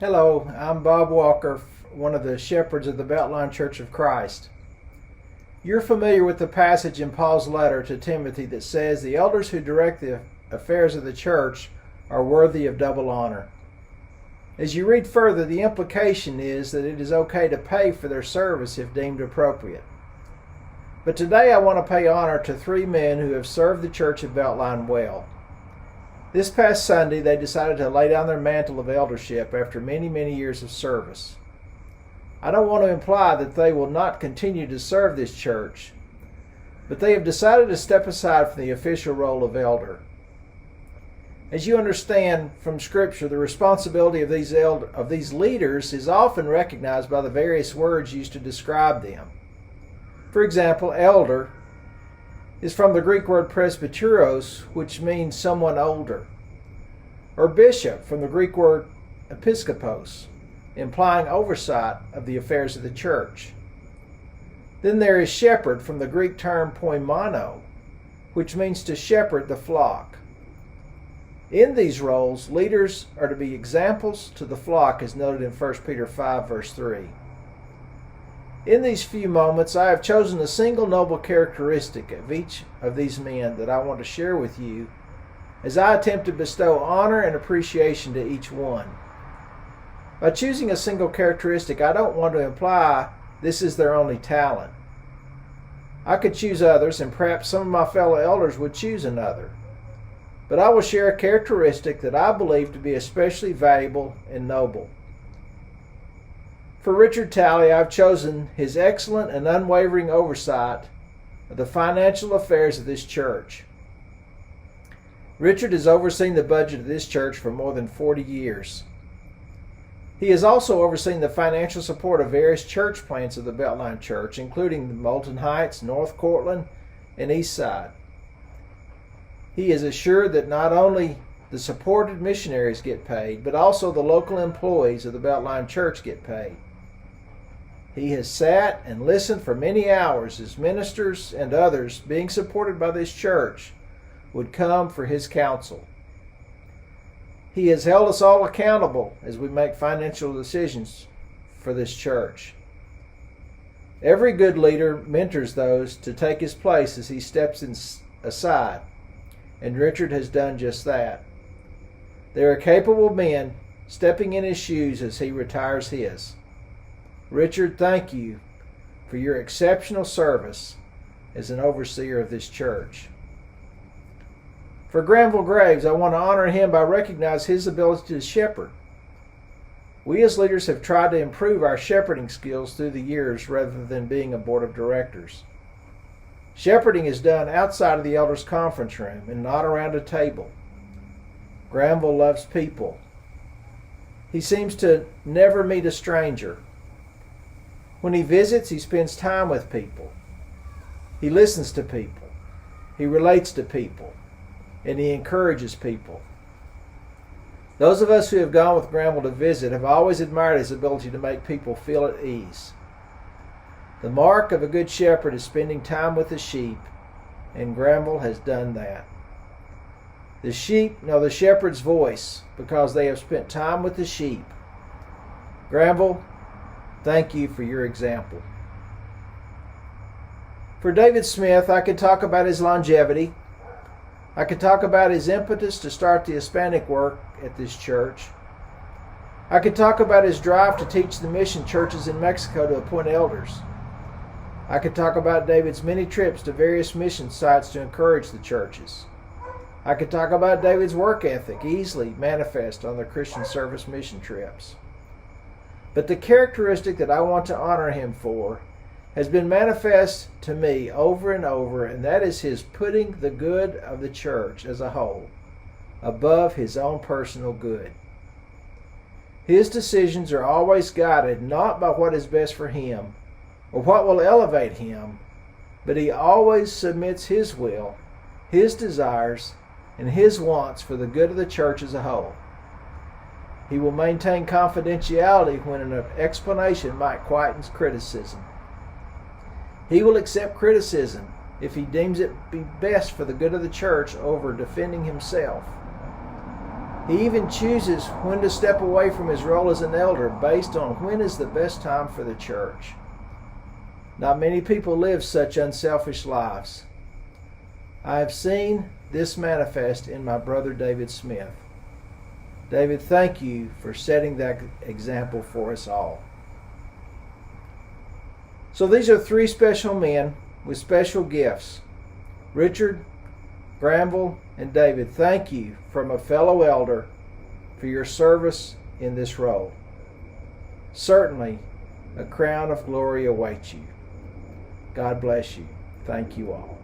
Hello, I'm Bob Walker, one of the shepherds of the Beltline Church of Christ. You're familiar with the passage in Paul's letter to Timothy that says the elders who direct the affairs of the church are worthy of double honor. As you read further, the implication is that it is okay to pay for their service if deemed appropriate. But today I want to pay honor to three men who have served the church of Beltline well. This past Sunday, they decided to lay down their mantle of eldership after many, many years of service. I don't want to imply that they will not continue to serve this church, but they have decided to step aside from the official role of elder. As you understand from Scripture, the responsibility of these leaders is often recognized by the various words used to describe them. For example, elder is from the Greek word presbyteros, which means someone older, or bishop from the Greek word episkopos, implying oversight of the affairs of the church. Then there is shepherd from the Greek term poimano, which means to shepherd the flock. In these roles, leaders are to be examples to the flock, as noted in 1 Peter 5, verse 3. In these few moments, I have chosen a single noble characteristic of each of these men that I want to share with you as I attempt to bestow honor and appreciation to each one. By choosing a single characteristic, I don't want to imply this is their only talent. I could choose others, and perhaps some of my fellow elders would choose another. But I will share a characteristic that I believe to be especially valuable and noble. For Richard Talley, I've chosen his excellent and unwavering oversight of the financial affairs of this church. Richard has overseen the budget of this church for more than 40 years. He has also overseen the financial support of various church plants of the Beltline Church, including the Moulton Heights, North Cortland, and East Side. He has assured that not only the supported missionaries get paid, but also the local employees of the Beltline Church get paid. He has sat and listened for many hours as ministers and others being supported by this church would come for his counsel. He has held us all accountable as we make financial decisions for this church. Every good leader mentors those to take his place as he steps aside, and Richard has done just that. They are capable men stepping in his shoes as he retires his. Richard, thank you for your exceptional service as an overseer of this church. For Granville Graves, I want to honor him by recognizing his ability to shepherd. We as leaders have tried to improve our shepherding skills through the years rather than being a board of directors. Shepherding is done outside of the elders' conference room and not around a table. Granville loves people. He seems to never meet a stranger. When he visits, he spends time with people. He listens to people. He relates to people. And he encourages people. Those of us who have gone with Granville to visit have always admired his ability to make people feel at ease. The mark of a good shepherd is spending time with the sheep, and Granville has done that. The sheep know the shepherd's voice because they have spent time with the sheep. Granville, thank you for your example. For David Smith, I could talk about his longevity. I could talk about his impetus to start the Hispanic work at this church. I could talk about his drive to teach the mission churches in Mexico to appoint elders. I could talk about David's many trips to various mission sites to encourage the churches. I could talk about David's work ethic, easily manifest on the Christian service mission trips. But the characteristic that I want to honor him for has been manifest to me over and over, and that is his putting the good of the church as a whole above his own personal good. His decisions are always guided not by what is best for him or what will elevate him, but he always submits his will, his desires, and his wants for the good of the church as a whole. He will maintain confidentiality when an explanation might quieten criticism. He will accept criticism if he deems it be best for the good of the church over defending himself. He even chooses when to step away from his role as an elder based on when is the best time for the church. Not many people live such unselfish lives. I have seen this manifest in my brother David Smith. David, thank you for setting that example for us all. So these are three special men with special gifts. Richard, Granville, and David, thank you from a fellow elder for your service in this role. Certainly, a crown of glory awaits you. God bless you. Thank you all.